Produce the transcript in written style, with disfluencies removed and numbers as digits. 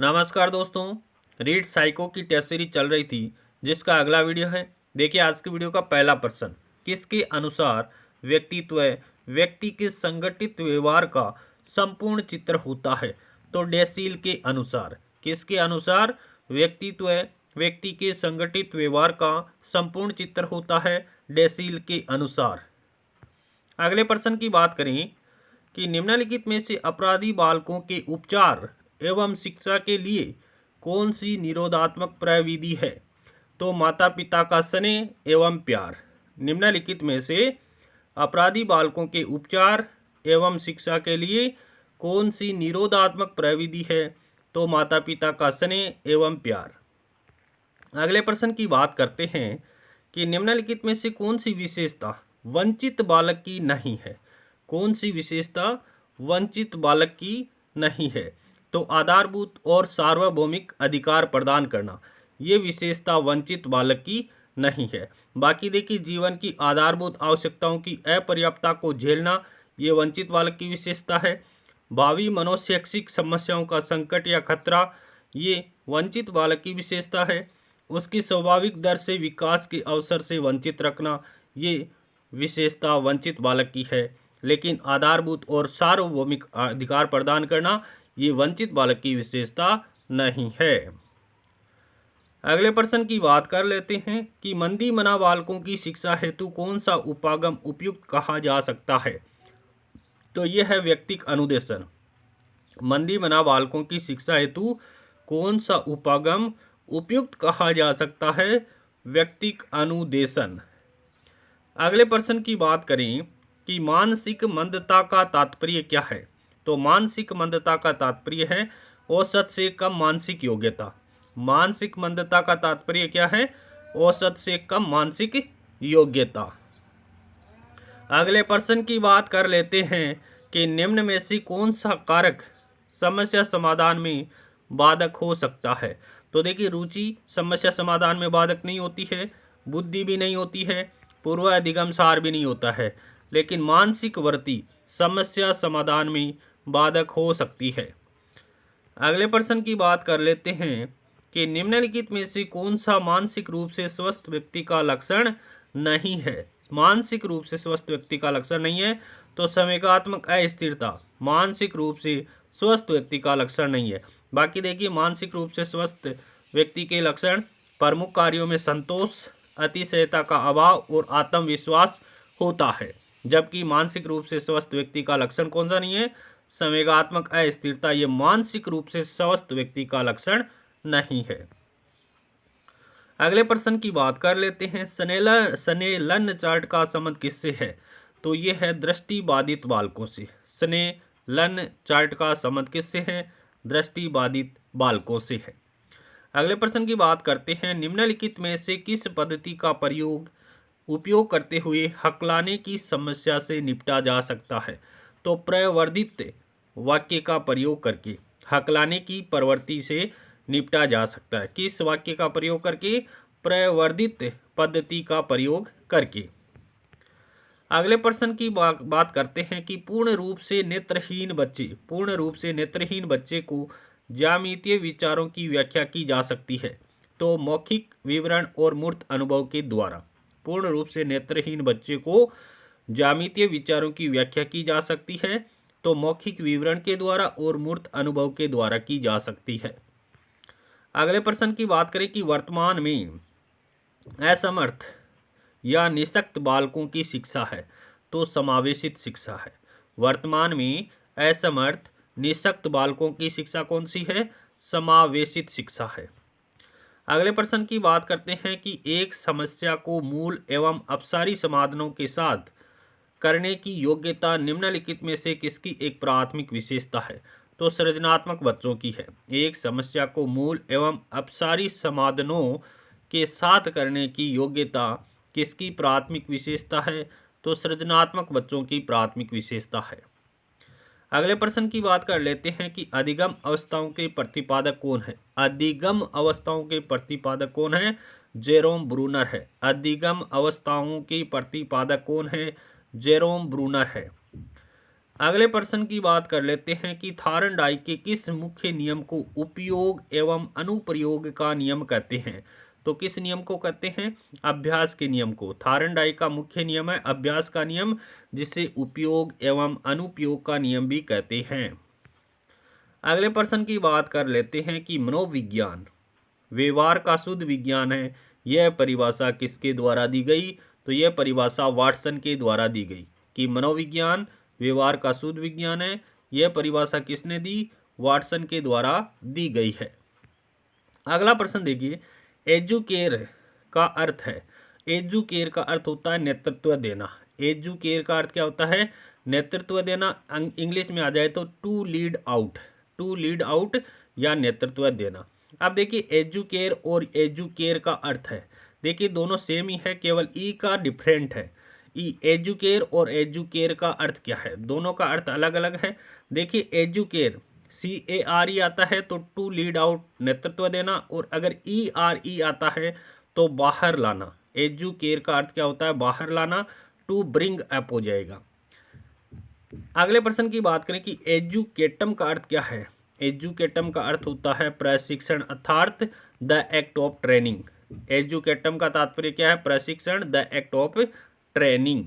नमस्कार दोस्तों। Read psycho की टेस्ट सीरीज चल रही थी जिसका अगला वीडियो है। देखिए आज के वीडियो का पहला प्रश्न, किसके अनुसार व्यक्तित्व व्यक्ति के संगठित व्यवहार का संपूर्ण चित्र होता है? तो डेसील के अनुसार। किसके अनुसार व्यक्तित्व व्यक्ति के संगठित व्यवहार का संपूर्ण चित्र होता है? डेसील के अनुसार। अगले प्रश्न की बात करें कि निम्नलिखित में से अपराधी बालकों के उपचार एवं शिक्षा के लिए कौन सी निरोधात्मक प्रविधि है? तो माता पिता का स्नेह एवं प्यार। निम्नलिखित में से अपराधी बालकों के उपचार एवं शिक्षा के लिए कौन सी निरोधात्मक प्रविधि है? तो माता पिता का स्नेह एवं प्यार। अगले प्रश्न की बात करते हैं कि निम्नलिखित में से कौन सी विशेषता वंचित बालक की नहीं है? कौन सी विशेषता वंचित बालक की नहीं है? तो आधारभूत और सार्वभौमिक अधिकार प्रदान करना, ये विशेषता वंचित बालक की नहीं है। बाकी देखिए, जीवन की आधारभूत आवश्यकताओं की अपर्याप्तता को झेलना, ये वंचित बालक की विशेषता है। भावी मनोशैक्षिक समस्याओं का संकट या खतरा, ये वंचित बालक की विशेषता है। उसकी स्वाभाविक दर से विकास के अवसर से वंचित रखना, ये विशेषता वंचित बालक की है। लेकिन आधारभूत और सार्वभौमिक अधिकार प्रदान करना, ये वंचित बालक की विशेषता नहीं है। अगले प्रश्न की बात कर लेते हैं कि मंदी मना बालकों की शिक्षा हेतु कौन सा उपागम उपयुक्त कहा जा सकता है? तो यह है व्यक्तिक अनुदेशन। मंदी मना बालकों की शिक्षा हेतु कौन सा उपागम उपयुक्त कहा जा सकता है? व्यक्तिक अनुदेशन। अगले प्रश्न की बात करें कि मानसिक मंदता का तात्पर्य क्या है? तो मानसिक मंदता का तात्पर्य है औसत से कम मानसिक योग्यता। मानसिक मंदता का तात्पर्य क्या है? औसत से कम मानसिक योग्यता। अगले प्रश्न की बात कर लेते हैं कि निम्न में से कौन सा कारक समस्या समाधान में बाधक हो सकता है? तो देखिए, रुचि समस्या समाधान में बाधक नहीं होती है, बुद्धि भी नहीं होती है, पूर्व अधिगम सार भी नहीं होता है, लेकिन मानसिक वृत्ति समस्या समाधान में बाधक हो सकती है। अगले प्रश्न की बात कर लेते हैं कि निम्नलिखित में से कौन सा मानसिक रूप से स्वस्थ व्यक्ति का लक्षण नहीं है? मानसिक रूप से स्वस्थ व्यक्ति का लक्षण नहीं है, तो संवेगात्मक अस्थिरता मानसिक रूप से स्वस्थ व्यक्ति का लक्षण नहीं है। बाकी देखिए, मानसिक रूप से स्वस्थ व्यक्ति के लक्षण प्रमुख कार्यों में संतोष, अतिशयता का अभाव और आत्मविश्वास होता है, जबकि मानसिक रूप से स्वस्थ व्यक्ति का लक्षण कौन सा नहीं है? संवेगात्मक अस्थिरता, ये मानसिक रूप से स्वस्थ व्यक्ति का लक्षण नहीं है। अगले प्रश्न की बात कर लेते हैं, स्नेलन चार्ट का संबंध किससे है? तो ये है दृष्टि बाधित बालकों से। स्नेलन चार्ट का संबंध किससे है? दृष्टि बाधित बालकों से है। अगले प्रश्न की बात करते हैं, निम्नलिखित में से किस पद्धति का उपयोग करते हुए हकलाने की समस्या से निपटा जा सकता है? तो प्रवर्धित वाक्य का प्रयोग करके हकलाने की प्रवृत्ति से निपटा जा सकता है। किस वाक्य का प्रयोग करके? प्रवर्धित पद्धति का प्रयोग करके। अगले प्रश्न की बात करते हैं कि पूर्ण रूप से नेत्रहीन बच्चे को ज्यामितीय विचारों की व्याख्या की जा सकती है? तो मौखिक विवरण और मूर्त अनुभव के द्वारा। पूर्ण रूप से नेत्रहीन बच्चे को ज्यामितीय विचारों की व्याख्या की जा सकती है, तो मौखिक विवरण के द्वारा और मूर्त अनुभव के द्वारा की जा सकती है। अगले प्रश्न की बात करें कि वर्तमान में असमर्थ या निःशक्त बालकों की शिक्षा है? तो समावेशित शिक्षा है। वर्तमान में असमर्थ निःशक्त बालकों की शिक्षा कौन सी है? समावेशित शिक्षा है। अगले प्रश्न की बात करते हैं कि एक समस्या को मूल एवं अपसारी समाधानों के साथ करने की योग्यता निम्नलिखित में से किसकी एक प्राथमिक विशेषता है? तो सृजनात्मक बच्चों की है। एक समस्या को मूल एवं अपसारी समाधानों के साथ करने की योग्यता किसकी प्राथमिक विशेषता है? तो सृजनात्मक बच्चों की प्राथमिक विशेषता है। अगले प्रश्न की बात कर लेते हैं कि अधिगम अवस्थाओं के प्रतिपादक कौन है? अधिगम अवस्थाओं के प्रतिपादक कौन है? जेरोम ब्रूनर है। अधिगम अवस्थाओं के प्रतिपादक कौन है? जेरोम ब्रूनर है। अगले प्रश्न की बात कर लेते हैं कि थारनडाइक के किस मुख्य नियम को उपयोग एवं अनुप्रयोग का नियम कहते हैं। तो किस नियम को कहते हैं? अभ्यास के नियम को। थारनडाइक का मुख्य नियम है अभ्यास का नियम, जिसे उपयोग एवं अनुप्रयोग का नियम भी कहते हैं। अगले प्रश्न की बात कर लेते हैं कि मनोविज्ञान व्यवहार का शुद्ध विज्ञान है, यह परिभाषा किसके द्वारा दी गई? तो यह परिभाषा वाटसन के द्वारा दी गई कि मनोविज्ञान व्यवहार का शुद्ध विज्ञान है। यह परिभाषा किसने दी? वाटसन के द्वारा दी गई है। अगला प्रश्न देखिए, एजुकेयर का अर्थ है, एजुकेयर का अर्थ होता है नेतृत्व देना। एजुकेयर का अर्थ क्या होता है? नेतृत्व देना। इंग्लिश में आ जाए तो to lead out, to lead out या नेतृत्व देना। अब देखिए एजुकेयर और एजुकेयर का अर्थ है, देखिए दोनों सेम ही है, केवल ई का डिफरेंट है। ई एजुकेयर और एजुकेयर का अर्थ क्या है? दोनों का अर्थ अलग अलग है। देखिए एजुकेयर CARE आता है तो टू लीड आउट नेतृत्व देना, और अगर ERE आता है तो बाहर लाना। एजुकेयर का अर्थ क्या होता है? बाहर लाना, टू ब्रिंग अप हो जाएगा। अगले प्रश्न की बात करें कि एजुकेटम का अर्थ क्या है? एजुकेटम का अर्थ होता है प्रशिक्षण, अर्थात द एक्ट ऑफ ट्रेनिंग। एजुकेटम का तात्पर्य क्या है? प्रशिक्षण, द एक्ट ऑफ ट्रेनिंग।